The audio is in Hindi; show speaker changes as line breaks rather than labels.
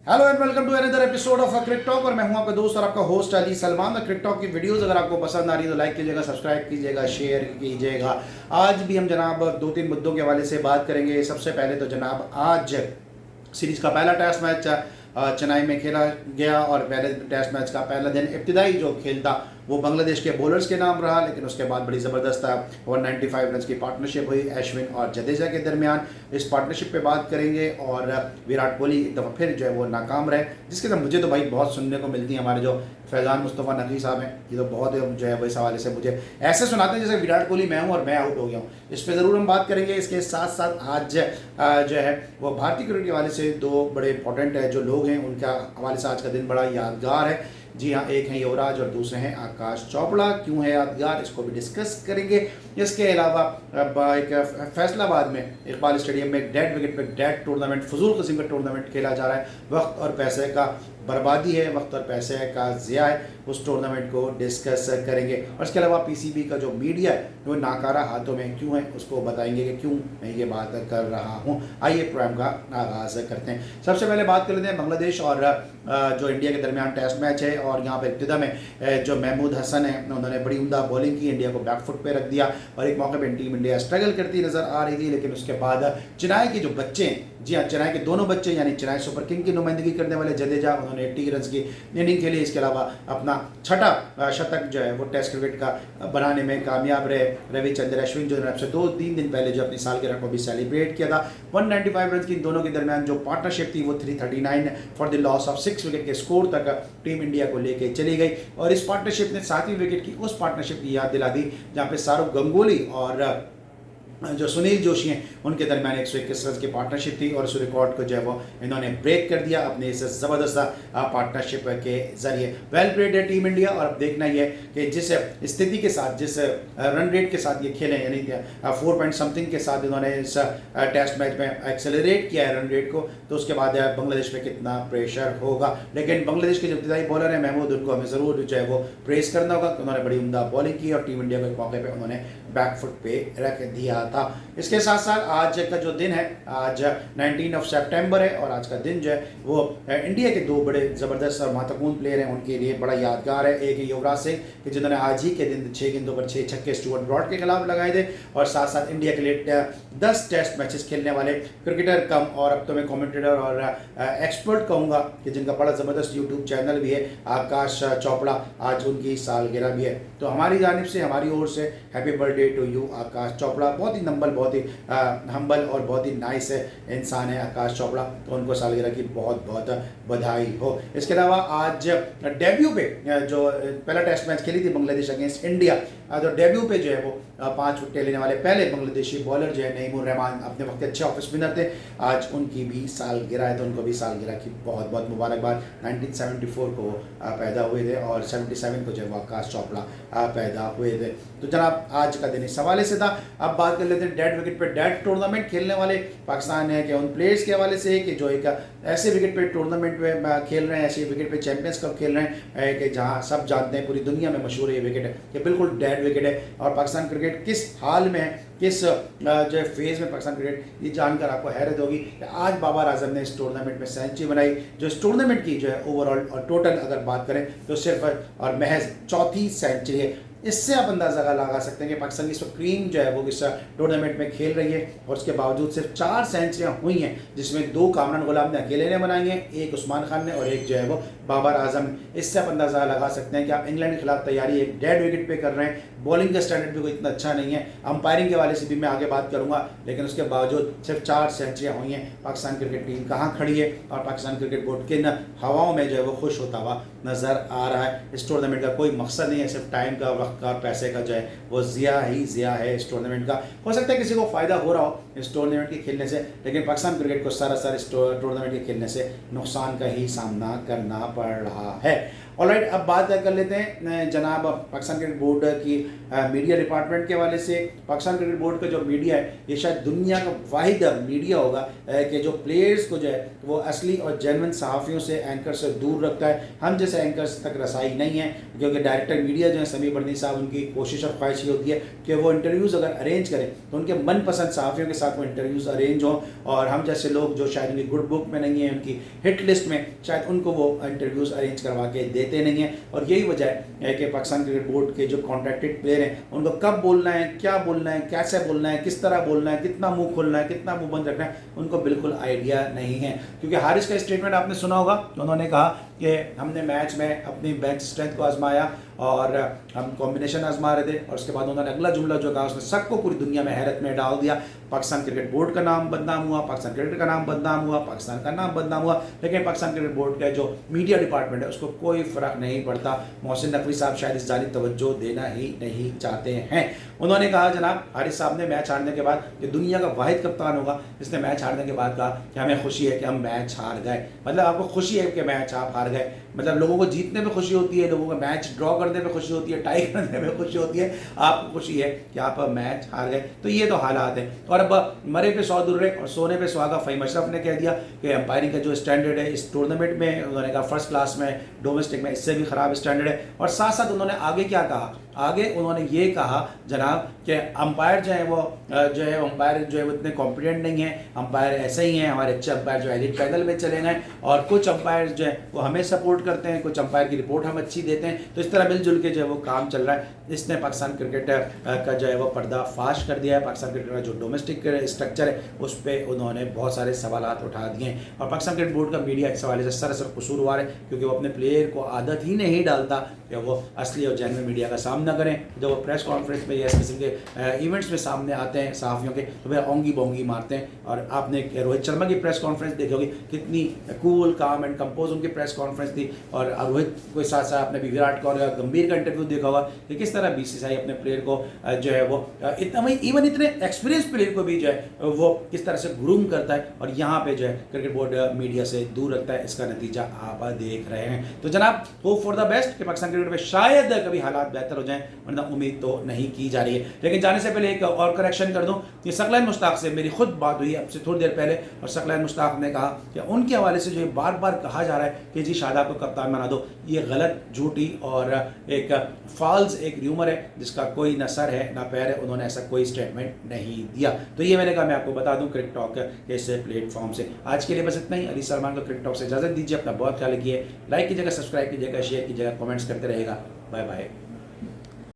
Hello and welcome to another episode of cric talk. और मैं हूं आपका दोस्त और आपका host Ali Salman. Cric talk की वीडियोस अगर आपको पसंद आ रही है तो लाइक कीजिएगा, सब्सक्राइब कीजिएगा, शेयर कीजिएगा। आज भी हम जनाब दो तीन मुद्दों के हवाले से बात करेंगे। सबसे पहले तो जनाब आज सीरीज का पहला टेस्ट मैच चेन्नई में खेला गया और पहले टेस्ट मैच का पहला दिन इब्तिदाई जो खेल था वो बांग्लादेश के बॉलर्स के नाम रहा, लेकिन उसके बाद बड़ी ज़बरदस्त 195 रन की पार्टनरशिप हुई अश्विन और जडेजा के दरमियान। इस पार्टनरशिप पे बात करेंगे और विराट कोहली एक दफ़ा फिर जो है वो नाकाम रहे, जिसके तो मुझे तो भाई बहुत सुनने को मिलती है। हमारे जो फैज़ान मुस्तफ़ा नकवी साहब हैं ये तो बहुत जो है वो इस हवाले से मुझे ऐसे सुनाते हैं जैसे विराट कोहली मैं हूँ और मैं आउट हो गया हूँ। इस पर ज़रूर हम बात करेंगे। इसके साथ साथ आज जो है वो भारतीय क्रिकेट के हवाले से दो बड़े इंपॉर्टेंट जो लोग हैं उनका हवाले से आज का दिन बड़ा यादगार है। जी हाँ, एक हैं युवराज और दूसरे हैं आकाश चोपड़ा। क्यों है यादगार, इसको भी डिस्कस करेंगे। इसके अलावा एक फैसलाबाद में इकबाल स्टेडियम में डेड विकेट पे डेड टूर्नामेंट, फजूल किस्म का टूर्नामेंट खेला जा रहा है। वक्त और पैसे का बर्बादी है, वक्त और पैसे का ज़िया है। उस टूर्नामेंट को डिस्कस करेंगे। और इसके अलावा पीसीबी का जो मीडिया है वो नाकारा हाथों में क्यों है उसको बताएंगे कि क्यों मैं ये बात कर रहा हूँ। आइए प्रोग्राम का आगाज़ करते हैं। सबसे पहले बात कर लेते हैं बांग्लादेश और जो इंडिया के दरमियान टेस्ट मैच है। और यहाँ पर इब्तिदा में जो महमूद हसन है उन्होंने बड़ी उम्दा बॉलिंग की, इंडिया को बैक फुट पे रख दिया और एक मौके पर टीम इंडिया स्ट्रगल करती नज़र आ रही थी। लेकिन उसके बाद चेन्नई के जो बच्चे हैं, जी हाँ चेन्नई के दोनों बच्चे यानी चेन्नई सुपर किंग की नुमाइंदगी करने वाले जडेजा, उन्होंने 80 रन की इनिंग खेली। इसके अलावा अपना छठा शतक जो है वो टेस्ट क्रिकेट का बनाने में कामयाब रहे। रविचंद्र अश्विन जो अब से 2-3 दिन पहले जो अपनी सालगिरह को भी सेलिब्रेट किया था। 195 रन की इन दोनों के दरमियान जो पार्टनरशिप थी वो 339 for the loss of 6 wicket के स्कोर तक टीम इंडिया को लेके चली गई। और इस पार्टनरशिप ने 7वीं विकेट की उस पार्टनरशिप की याद दिला दी जहाँ पे शाहरुख गंगोली और जो सुनील जोशी हैं उनके दरमियान 121 रन की पार्टनरशिप थी। और उस रिकॉर्ड को जो है वो इन्होंने ब्रेक कर दिया अपने इस ज़बरदस्त पार्टनरशिप के जरिए। वेल प्लेड है टीम इंडिया। और अब देखना ही है कि जिस स्थिति के साथ, जिस रन रेट के साथ ये खेलें, यानी 4 पॉइंट समथिंग के साथ इन्होंने इस टेस्ट मैच में एक्सेलरेट किया है रन रेट को, तो उसके बाद बांग्लादेश में कितना प्रेशर होगा। लेकिन बांग्लादेश के जो इब्तिदाई बॉलर हैं महमूद, उनको हमें ज़रूर जो है वो प्रेस करना होगा। उन्होंने बड़ी उम्दा बॉलिंग की और टीम इंडिया को एक मौके पर उन्होंने बैक फुट पे रख दिया था। इसके साथ साथ आज का जो दिन है, आज 19 सितंबर है और आज का दिन जो है वो इंडिया के दो बड़े ज़बरदस्त और महत्वपूर्ण प्लेयर हैं उनके लिए बड़ा यादगार है। एक युवराज सिंह कि जिन्होंने आज ही के दिन 6 गेंदों पर 6 छक्के स्टुअर्ट ब्रॉड के खिलाफ लगाए थे। और साथ साथ इंडिया के लिए 10 टेस्ट मैचेस खेलने वाले क्रिकेटर कम, और अब तो मैं कमेंटेटर और एक्सपर्ट कहूँगा कि जिनका बड़ा ज़बरदस्त यूट्यूब चैनल भी है, आकाश चोपड़ा, आज उनकी सालगिरह भी है। तो हमारी जानिब से, हमारी ओर से हैप्पी बर्थडे टू यू आकाश चोपड़ा। बहुत ही नंबल, बहुत ही हम्बल और बहुत ही नाइस इंसान है आकाश चोपड़ा, तो उनको सालगिरह की बहुत बहुत बधाई हो। इसके अलावा आज डेब्यू पे जो पहला टेस्ट मैच खेली थी बांग्लादेश अगेंस्ट इंडिया, तो डेब्यू पे जो है वो 5 विकेट लेने वाले पहले बांग्लादेशी बॉलर जो है नईमुर रहमान, अपने वक्त अच्छे ऑफ स्पिनर थे, आज उनकी भी सालगिरह है, तो उनको भी सालगिरह की बहुत बहुत मुबारकबाद। 1974 को पैदा हुए थे और 77 को जो है वो आकाश चोपड़ा पैदा हुए थे। तो जनाब आज का दिन इस हवाले से था। अब बात कर लेते हैं डेड विकेट पे डेड टूर्नामेंट खेलने वाले पाकिस्तान है कि उन प्लेयर्स के हवाले से कि जो एक ऐसे विकेट पे टूर्नामेंट में खेल रहे हैं, ऐसे विकेट पे चैंपियंस कप खेल रहे हैं कि जहां सब जानते हैं, पूरी दुनिया में मशहूर है ये विकेट है कि बिल्कुल डेड विकेट है। और पाकिस्तान क्रिकेट किस हाल में है, किस जो है फेज़ में पाकिस्तान क्रिकेट, ये जानकर आपको हैरत होगी कि आज बाबर आजम ने इस टूर्नामेंट में सेंचुरी बनाई, जो इस टूर्नामेंट की जो है ओवरऑल और टोटल अगर बात करें तो सिर्फ और महज चौथी सेंचुरी है। इससे आप अंदाज़ा लगा सकते हैं कि पाकिस्तान की इस वक्त टीम जो है वो इस टूर्नामेंट में खेल रही है और उसके बावजूद सिर्फ 4 सेंचुरियाँ हुई हैं, जिसमें 2 कामरान गुलाम ने अकेले ने बनाई हैं, एक उस्मान खान ने और एक जो है वो बाबर आजम ने। इससे आप अंदाज़ा लगा सकते हैं कि आप इंग्लैंड के खिलाफ तैयारी एक डेड विकेट पे कर रहे हैं। बॉलिंग का स्टैंडर्ड भी कोई इतना अच्छा नहीं है, अंपायरिंग के वाले से भी मैं आगे बात करूंगा, लेकिन उसके बावजूद सिर्फ 4 सेंचुरियाँ हुई हैं। पाकिस्तान क्रिकेट टीम कहाँ खड़ी है और पाकिस्तान क्रिकेट बोर्ड किन हवाओं में जो है वो खुश होता हुआ नज़र आ रहा है। इस टूर्नामेंट का कोई मकसद नहीं है, सिर्फ टाइम का, वक्त का, पैसे का जो है वो ज़िया ही ज़िया है इस टूर्नामेंट का। हो सकता है किसी को फ़ायदा हो रहा हो इस टूर्नामेंट के खेलने से, लेकिन पाकिस्तान क्रिकेट को सारा इस टूर्नामेंट के खेलने से नुकसान का ही सामना करना पड़ रहा है। ऑलराइट, अब बात कर लेते हैं जनाब पाकिस्तान क्रिकेट बोर्ड की मीडिया डिपार्टमेंट के हवाले से। पाकिस्तान क्रिकेट बोर्ड का जो मीडिया है ये शायद दुनिया का वाहिद मीडिया होगा कि जो प्लेयर्स को जो है वो असली और जेन्युइन सहाफ़ियों से, एंकर से दूर रखता है। हम जैसे एंकर्स तक रसाई नहीं है, क्योंकि डायरेक्टर मीडिया जो है समीर बर्नी साहब, उनकी कोशिश और ख्वाहिश ये होती है कि वो इंटरव्यूज़ अगर अरेंज करें तो उनके मनपसंद सहाफ़ियों के साथ वो इंटरव्यूज़ अरेंज हों, और हम जैसे लोग जो शायद उनकी गुड बुक में नहीं है, उनकी हिट लिस्ट में, शायद उनको वो इंटरव्यूज़ अरेंज करवा के देते नहीं हैं। और यही वजह है कि पाकिस्तान क्रिकेट बोर्ड के जो कॉन्ट्रैक्टेड प्लेयर हैं उनको कब बोलना है, क्या बोलना है, कैसे बोलना है, किस तरह बोलना है, कितना मुंह खोलना है, कितना मुंह बंद रखना है, उनको बिल्कुल आइडिया नहीं है। क्योंकि हारिस का स्टेटमेंट आपने सुना होगा, उन्होंने कहा कि हमने मैच में अपनी बेंच स्ट्रेंथ को आजमाया और हम कॉम्बिनेशन आजमा रहे थे, और उसके बाद उन्होंने अगला जुमला जो कहा उसने सबको पूरी दुनिया में हैरत में डाल दिया। पाकिस्तान क्रिकेट बोर्ड का नाम बदनाम हुआ, पाकिस्तान क्रिकेट का नाम बदनाम हुआ, पाकिस्तान का नाम बदनाम हुआ, लेकिन पाकिस्तान क्रिकेट बोर्ड का जो मीडिया डिपार्टमेंट है उसको कोई फ़र्क नहीं पड़ता। मोहसिन नकवी साहब शायद इस जानिब तवज्जो देना ही नहीं चाहते हैं। उन्होंने कहा जनाब हारिस साहब ने मैच हारने के बाद कि दुनिया का वाहिद कप्तान होगा जिसने मैच हारने के बाद कहा कि हमें खुशी है कि हम मैच हार गए। मतलब आपको खुशी है कि मैच आप हार गए, मतलब लोगों को जीतने में खुशी होती है, लोगों को मैच ड्रॉ करने में खुशी होती है, टाई करने में खुशी होती है, आपको खुशी है कि आप मैच हार गए। तो ये तो हालात हैं। और अब मरे पे 100 दुर्रे और सोने पे सुहागा। फ़हीम अशरफ ने कह दिया कि अंपायरिंग का जो स्टैंडर्ड है इस टूर्नामेंट में, उन्होंने कहा फर्स्ट क्लास में, डोमेस्टिक में इससे भी ख़राब स्टैंडर्ड है। और साथ साथ उन्होंने आगे क्या कहा, आगे उन्होंने ये कहा जनाब कि अंपायर जो है वो अंपायर जो है वो इतने कॉम्पिटेंट नहीं है, अंपायर ऐसे ही हैं, हमारे अच्छे अंपायर जो एलिट पैनल में चले गए, और कुछ अंपायर जो है वो हमें सपोर्ट करते हैं, कुछ अंपायर की रिपोर्ट हम अच्छी देते हैं। तो इस तरह मिलजुल के जो है वो काम चल रहा है। इसने पाकिस्तान क्रिकेट का जो है वो पर्दा फाश कर दिया है। पाकिस्तान क्रिकेट का जो डोमेस्टिक स्ट्रक्चर है उस पर उन्होंने बहुत सारे सवालात उठा दिए हैं। और पाकिस्तान क्रिकेट बोर्ड का मीडिया इस हवाले से सरासर कसूरवार है, क्योंकि वो अपने प्लेयर को आदत ही नहीं डालता कि वो असली और जेन्युइन मीडिया का सामना करें। जब वो प्रेस कॉन्फ्रेंस में या इस किस्म के इवेंट्स में सामने आते हैं सहाफ़ियों के, तो वे ओंगी बोंगी मारते हैं। और आपने रोहित शर्मा की प्रेस कॉन्फ्रेंस देखी होगी, कितनी कूल काम एंड कंपोज उनकी प्रेस कॉन्फ्रेंस थी। और रोहित के साथ साथ आपने भी विराट कोहली और गंभीर का इंटरव्यू देखा होगा कि किस तरह बीसीसीआई अपने प्लेयर को जो है वो इवन इतने एक्सपीरियंस प्लेयर को भी जो है वो किस तरह से ग्रूम करता है, और यहाँ पे जो है क्रिकेट बोर्ड मीडिया से दूर रखता है। इसका नतीजा आप देख रहे हैं। तो जनाब होप फॉर द बेस्ट कि पाकिस्तान क्रिकेट में शायद कभी हालात बेहतर हो जाएं, वरना उम्मीद तो नहीं की जा रही है। लेकिन जाने से पहले एक और करेक्शन कर दूं कि सकलैन मुश्ताक से मेरी खुद बात हुई अब से थोड़ी देर पहले, और सकलैन मुश्ताक ने कहा कि उनके हवाले से जो बार बार कहा जा रहा है कि जी शादाब को कप्तान बना दो, ये गलत, झूठी और एक फॉल्स एक र्यूमर है जिसका कोई न सर है ना पैर है। उन्होंने ऐसा कोई स्टेटमेंट नहीं दिया। तो ये मैंने कहा मैं आपको बता दूं क्रिकेट टॉक के इस प्लेटफॉर्म से। आज के लिए बस इतना ही। अली सलमान को क्रिकेट टॉक से इजाजत दीजिए। अपना बहुत ख्याल रखिए। लाइक कीजिएगा, सब्सक्राइब कीजिएगा, शेयर कीजिएगा, कमेंट्स करते रहेगा। Bye bye.